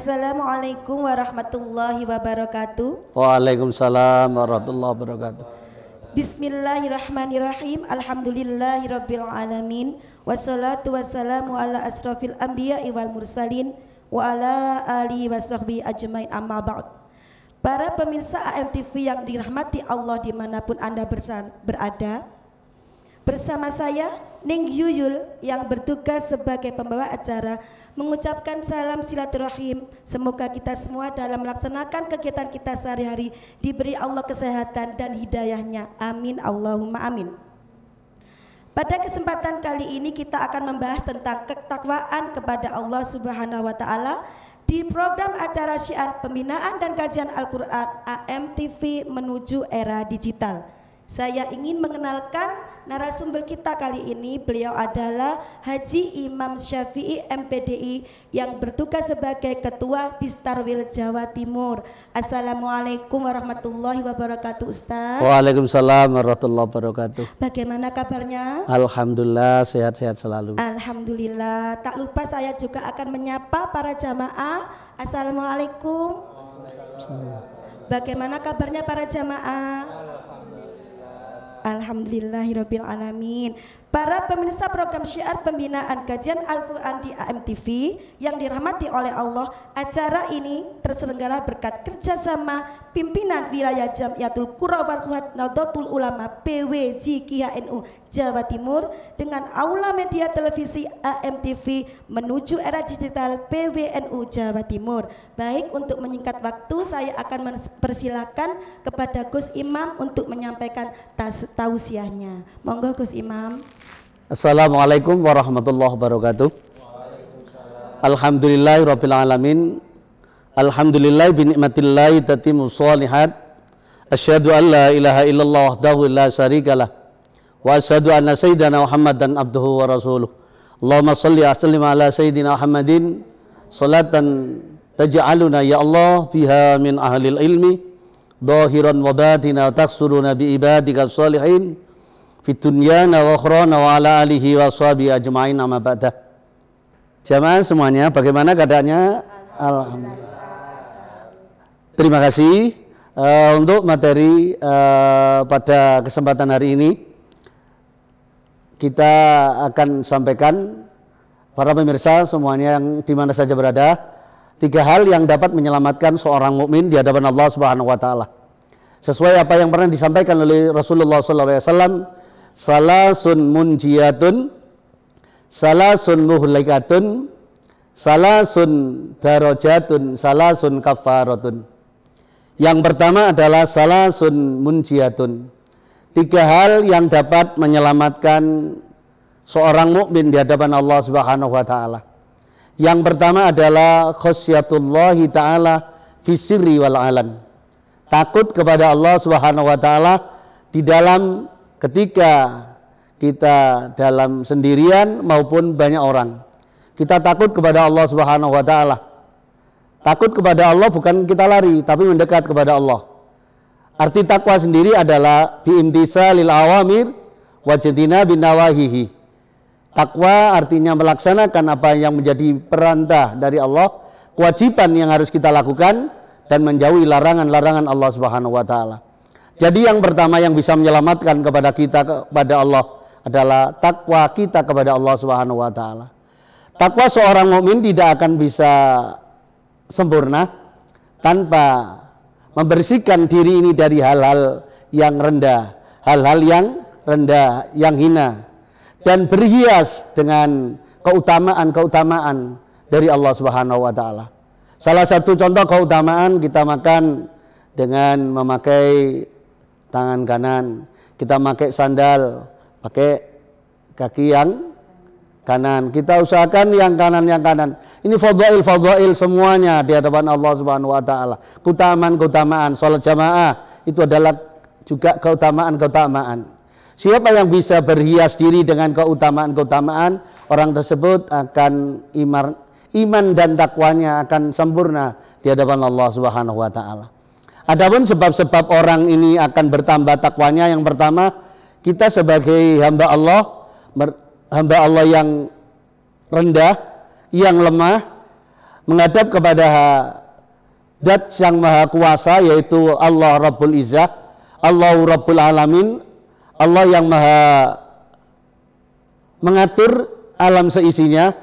Assalamualaikum warahmatullahi wabarakatuh. Waalaikumsalam warahmatullahi wabarakatuh. Bismillahirrahmanirrahim. Alhamdulillahirabbil alamin. Wassalatu wassalamu ala asrafil anbiya'i wal mursalin wa ala alihi wasahbihi ajmain, amma ba'd. Para pemirsa AMTV yang dirahmati Allah dimanapun Anda berada, bersama saya Ning Yuyul yang bertugas sebagai pembawa acara mengucapkan salam silaturahim. Semoga kita semua dalam melaksanakan kegiatan kita sehari-hari diberi Allah kesehatan dan hidayahnya. Amin Allahumma amin. Pada kesempatan kali ini kita akan membahas tentang ketakwaan kepada Allah Subhanahu wa taala di program acara syiar pembinaan dan kajian Al-Qur'an AMTV menuju era digital. Saya ingin mengenalkan narasumber kita kali ini. Beliau adalah Haji Imam Syafi'i MPDI yang bertugas sebagai Ketua Distarwil Jawa Timur. Assalamualaikum warahmatullahi wabarakatuh, Ustaz. Waalaikumsalam warahmatullahi wabarakatuh. Bagaimana kabarnya? Alhamdulillah, sehat-sehat selalu. Alhamdulillah. Tak lupa saya juga akan menyapa para jamaah. Assalamualaikum. Bagaimana kabarnya para jamaah? Alhamdulillahirabbil alamin. Para pemirsa program syiar pembinaan kajian Al-Qur'an di AMTV yang dirahmati oleh Allah, acara ini terselenggara berkat kerjasama pimpinan wilayah Jamiatul Qura wal Quwat Nahdlatul Ulama PWJ-KIA-NU Jawa Timur dengan Aula Media Televisi AMTV menuju era digital PWNU Jawa Timur. Baik, untuk menyingkat waktu saya akan mempersilakan kepada Gus Imam untuk menyampaikan tausiahnya. Monggo Gus Imam. Assalamualaikum warahmatullahi wabarakatuh. Alhamdulillahirabbil alamin. Alhamdulillah bi nikmatillahi tatimmu shalihat. Asyhadu an la ilaha illallah wahdahu la syarikalah wa asyhadu anna sayyidana Muhammadan abduhu wa rasuluh. Allahumma shalli wa sallim ala sayyidina Muhammadin salatan taj'aluna ya Allah biha min ahlil ilmi dhahiran wa batina wa taksuruna bi ibadika sholihin fi dunyana wa akhrana wa ala alihi wa sahbihi ajma'in, amma ba'da. Jamaah semuanya, bagaimana keadaannya? Alhamdulillah. Terima kasih untuk materi pada kesempatan hari ini. Kita akan sampaikan para pemirsa semuanya yang di mana saja berada, 3 hal yang dapat menyelamatkan seorang mukmin di hadapan Allah Subhanahu wa taala. Sesuai apa yang pernah disampaikan oleh Rasulullah SAW, salasun munjiyatun, salasun muhlikatun, salasun darajatun, salasun kafaratun. Yang pertama adalah salasun munjiyatun, 3 hal yang dapat menyelamatkan seorang mukmin di hadapan Allah Subhanahu wa taala. Yang pertama adalah khasyatullahi taala fi sirri wal alan. Takut kepada Allah Subhanahu wa taala di dalam ketika kita dalam sendirian maupun banyak orang. Kita takut kepada Allah Subhanahu wa taala. Takut kepada Allah bukan kita lari, tapi mendekat kepada Allah. Arti takwa sendiri adalah biimtisalil awamir wajtina binawahihi. Takwa artinya melaksanakan apa yang menjadi perintah dari Allah, kewajiban yang harus kita lakukan, dan menjauhi larangan-larangan Allah Subhanahu wa taala. Jadi yang pertama yang bisa menyelamatkan kepada kita kepada Allah adalah takwa kita kepada Allah Subhanahu wa taala. Takwa seorang mukmin tidak akan bisa sempurna tanpa membersihkan diri ini dari hal-hal yang rendah, hal-hal yang rendah, yang hina, dan berhias dengan keutamaan-keutamaan dari Allah Subhanahu wa taala. Salah satu contoh keutamaan, kita makan dengan memakai tangan kanan, kita pakai sandal pakai kaki yang kanan, kita usahakan yang kanan. Ini fadhail semuanya di hadapan Allah Subhanahu wa taala. Keutamaan salat jamaah itu adalah juga keutamaan. Siapa yang bisa berhias diri dengan keutamaan, orang tersebut akan iman dan takwanya akan sempurna di hadapan Allah Subhanahu wa taala. Adapun sebab-sebab orang ini akan bertambah takwanya, yang pertama, kita sebagai hamba Allah yang rendah, yang lemah, menghadap kepada Zat yang Maha Kuasa, yaitu Allah Rabbul Izzah, Allah Rabbul Alamin, Allah yang Maha mengatur alam seisinya.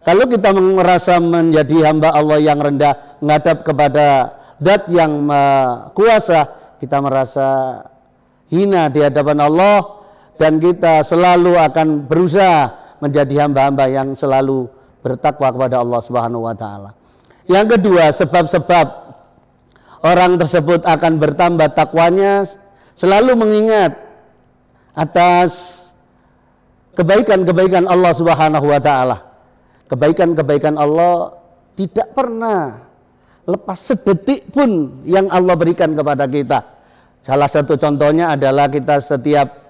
Kalau kita merasa menjadi hamba Allah yang rendah, menghadap kepada Zat yang Maha Kuasa, kita merasa hina di hadapan Allah, dan kita selalu akan berusaha menjadi hamba-hamba yang selalu bertakwa kepada Allah Subhanahu wa taala. Yang kedua, sebab-sebab orang tersebut akan bertambah takwanya, selalu mengingat atas kebaikan-kebaikan Allah Subhanahu wa taala. Kebaikan-kebaikan Allah tidak pernah lepas sedetik pun yang Allah berikan kepada kita. Salah satu contohnya adalah kita setiap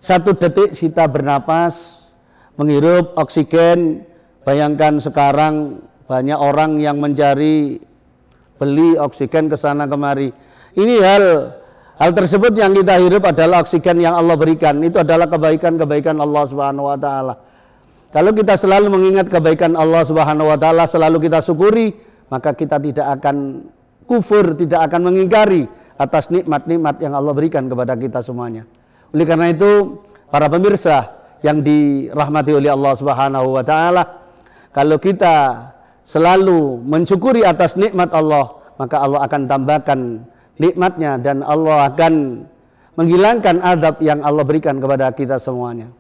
1 detik kita bernapas, menghirup oksigen. Bayangkan sekarang banyak orang yang mencari beli oksigen ke sana kemari. Ini hal tersebut yang kita hirup adalah oksigen yang Allah berikan. Itu adalah kebaikan-kebaikan Allah Subhanahu wa taala. Kalau kita selalu mengingat kebaikan Allah Subhanahu wa taala, selalu kita syukuri, maka kita tidak akan kufur, tidak akan mengingkari atas nikmat-nikmat yang Allah berikan kepada kita semuanya. Oleh karena itu, para pemirsa yang dirahmati oleh Allah Subhanahu wa taala, kalau kita selalu mensyukuri atas nikmat Allah, maka Allah akan tambahkan nikmatnya dan Allah akan menghilangkan azab yang Allah berikan kepada kita semuanya.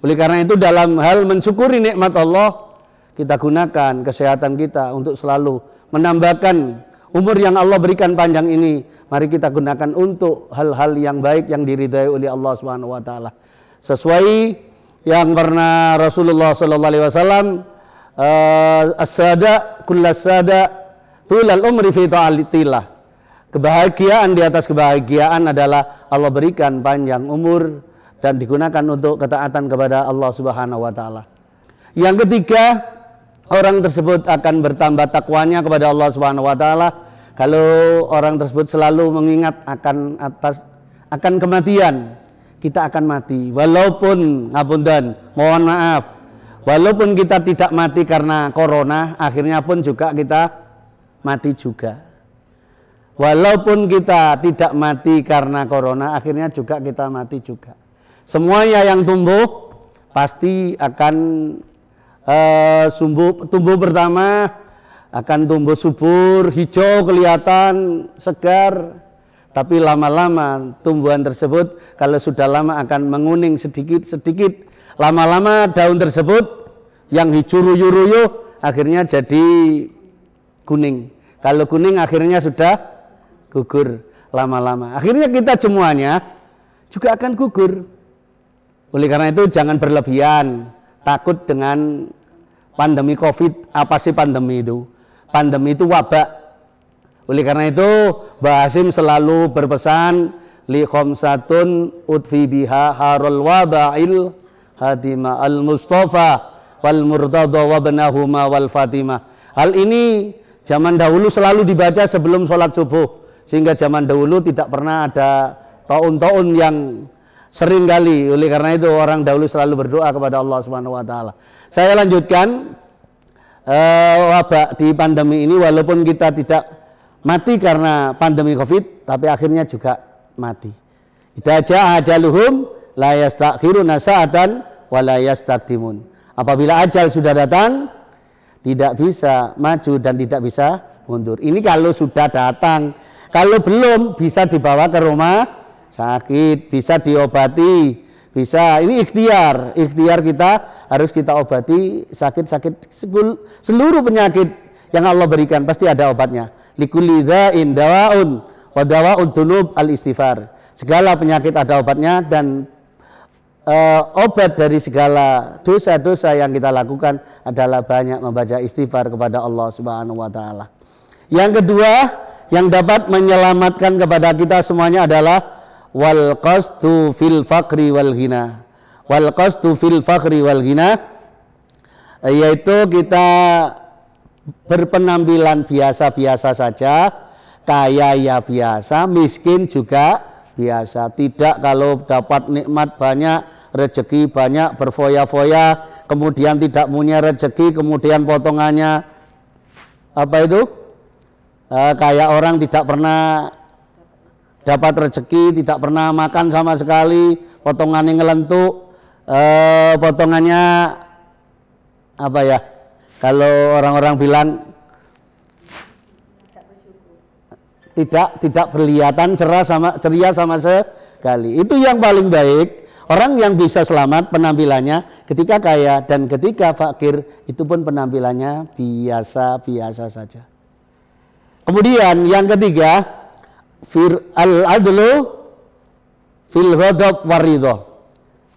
Oleh karena itu, dalam hal mensyukuri nikmat Allah, kita gunakan kesehatan kita untuk selalu menambahkan umur yang Allah berikan panjang ini. Mari kita gunakan untuk hal-hal yang baik yang diridhai oleh Allah Subhanahu wa taala. Sesuai yang pernah Rasulullah sallallahu alaihi wasallam, as-sada kullas sada tulal umri fi ta'atillah. Kebahagiaan di atas kebahagiaan adalah Allah berikan panjang umur dan digunakan untuk ketaatan kepada Allah Subhanahu wa taala. Yang ketiga, orang tersebut akan bertambah takwanya kepada Allah Subhanahu wa taala kalau orang tersebut selalu mengingat akan kematian. Kita akan mati, walaupun ngapunten, mohon maaf, walaupun kita tidak mati karena corona, akhirnya pun juga kita mati juga. Walaupun kita tidak mati karena corona, akhirnya juga kita mati juga. Semuanya yang tumbuh pasti akan tumbuh pertama akan tumbuh subur, hijau, kelihatan segar. Tapi lama-lama tumbuhan tersebut kalau sudah lama akan menguning sedikit-sedikit. Lama-lama daun tersebut yang hijau ruyuh-ruyuh akhirnya jadi kuning. Kalau kuning akhirnya sudah gugur lama-lama. Akhirnya kita semuanya juga akan gugur. Oleh karena itu jangan berlebihan takut dengan pandemi Covid. Apa sih pandemi itu? Pandemi itu wabak. Oleh karena itu Mbah Hasyim selalu berpesan li khamsatun utfi biha harul waba'il hadima al mustafa wal murtada wa banahuma wal fatimah. Hal ini zaman dahulu selalu dibaca sebelum sholat subuh, sehingga zaman dahulu tidak pernah ada taun-taun yang sering kali. Oleh karena itu orang dahulu selalu berdoa kepada Allah Subhanahu wa taala. Saya lanjutkan wabak di pandemi ini, walaupun kita tidak mati karena pandemi Covid, tapi akhirnya juga mati. Idza jaa ajaluhum la yastakhiruna sa'atan wa la yastaqdimun. Apabila ajal sudah datang, tidak bisa maju dan tidak bisa mundur. Ini kalau sudah datang. Kalau belum, bisa dibawa ke rumah sakit, bisa diobati, bisa. Ini ikhtiar kita harus kita obati sakit-sakit, seluruh penyakit yang Allah berikan pasti ada obatnya. Likulli dza'in dawa'un wa dawa'ud dzunub al-istighfar. Segala penyakit ada obatnya, dan obat dari segala dosa-dosa yang kita lakukan adalah banyak membaca istighfar kepada Allah Subhanahu wa taala. Yang kedua yang dapat menyelamatkan kepada kita semuanya adalah wal qasdu fil faqri wal ghina. Wal qasdu fil faqri wal ghina, yaitu kita berpenampilan biasa-biasa saja, kaya ya biasa, miskin juga biasa. Tidak kalau dapat nikmat banyak, rezeki banyak, berfoya-foya, kemudian tidak punya rezeki, kemudian potongannya apa itu kayak orang tidak pernah dapat rezeki, tidak pernah makan sama sekali, potongannya ngelentuk, potongannya apa ya, kalau orang-orang bilang tidak kelihatan ceria sama sekali. Itu yang paling baik. Orang yang bisa selamat penampilannya ketika kaya dan ketika fakir itu pun penampilannya biasa-biasa saja. Kemudian yang ketiga, al-adlu fil ghadab waridho,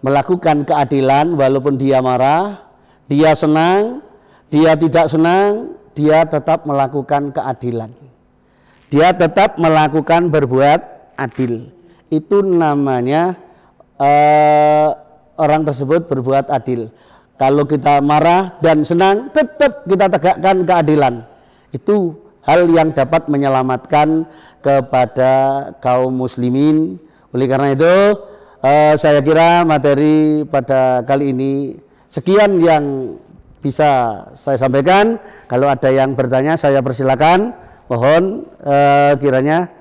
melakukan keadilan walaupun dia marah, dia senang, dia tidak senang, dia tetap melakukan keadilan. Dia tetap melakukan berbuat adil. Itu namanya orang tersebut berbuat adil. Kalau kita marah dan senang, tetap kita tegakkan keadilan. Itu hal yang dapat menyelamatkan kepada kaum muslimin. Oleh karena itu, saya kira materi pada kali ini sekian yang bisa saya sampaikan. Kalau ada yang bertanya, saya persilakan. Mohon kiranya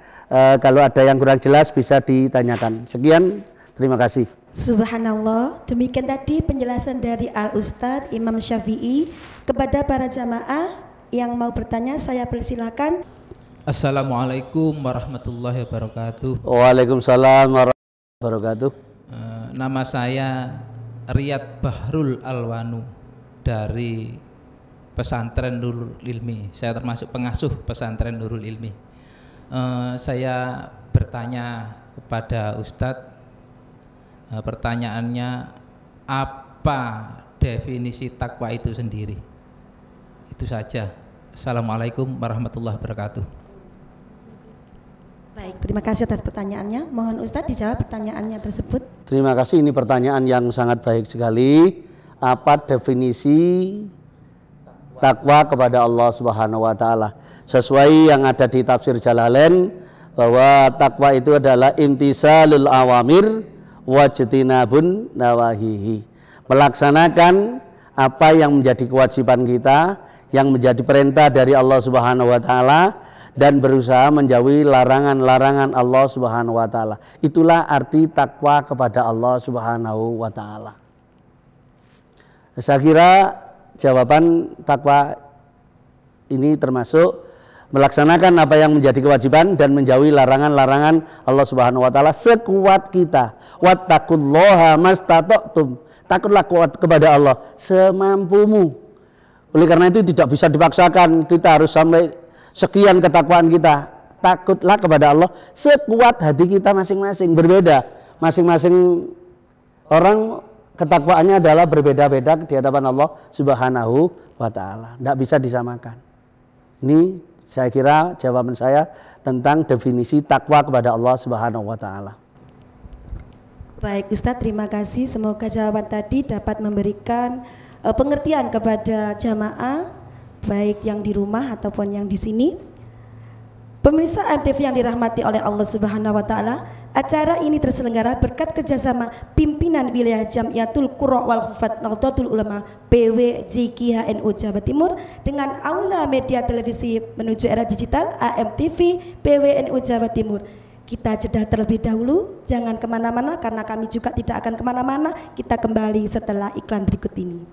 kalau ada yang kurang jelas bisa ditanyakan. Sekian. Terima kasih. Subhanallah, demikian tadi penjelasan dari Al-Ustadz Imam Syafi'i. Kepada para jamaah yang mau bertanya, saya persilakan. Assalamualaikum warahmatullahi wabarakatuh. Waalaikumsalam warahmatullahi wabarakatuh. Nama saya Riyad Bahrul Alwanu dari Pesantren Nurul Ilmi. Saya termasuk pengasuh Pesantren Nurul Ilmi. Saya bertanya kepada Ustadz. Pertanyaannya, apa definisi takwa itu sendiri? Itu saja. Assalamualaikum warahmatullahi wabarakatuh. Baik, terima kasih atas pertanyaannya. Mohon Ustadz dijawab pertanyaannya tersebut. Terima kasih, ini pertanyaan yang sangat baik sekali. Apa definisi takwa kepada Allah Subhanahu wa taala? Sesuai yang ada di tafsir Jalalain bahwa takwa itu adalah imtisalul awamir wajtinabun nawahihi, melaksanakan apa yang menjadi kewajiban kita, yang menjadi perintah dari Allah Subhanahu wa taala, dan berusaha menjauhi larangan-larangan Allah Subhanahu wa taala. Itulah arti takwa kepada Allah Subhanahu wa taala. Saya kira jawaban takwa ini termasuk melaksanakan apa yang menjadi kewajiban dan menjauhi larangan-larangan Allah Subhanahu wa taala sekuat kita. Wattaqullaha mastata'tum. Takutlah kepada Allah semampumu. Oleh karena itu tidak bisa dipaksakan, kita harus sampai sekian ketakwaan kita. Takutlah kepada Allah sekuat hati kita masing-masing. Berbeda, masing-masing orang ketakwaannya adalah berbeda-beda di hadapan Allah Subhanahu wa taala. Tidak bisa disamakan. Ini saya kira jawaban saya tentang definisi takwa kepada Allah Subhanahu wa taala. Baik Ustadz, terima kasih. Semoga jawaban tadi dapat memberikan pengertian kepada jamaah baik yang di rumah ataupun yang di sini. Pemirsa AMTV yang dirahmati oleh Allah Subhanahu wa taala, acara ini terselenggara berkat kerjasama pimpinan wilayah Jamiatul Qurra wal Hufat Nahdlatul Ulama PWJKHNU Jawa Timur dengan Aula Media Televisi Menuju Era Digital AMTV PWNU Jawa Timur. Kita jeda terlebih dahulu, jangan kemana-mana karena kami juga tidak akan kemana-mana. Kita kembali setelah iklan berikut ini.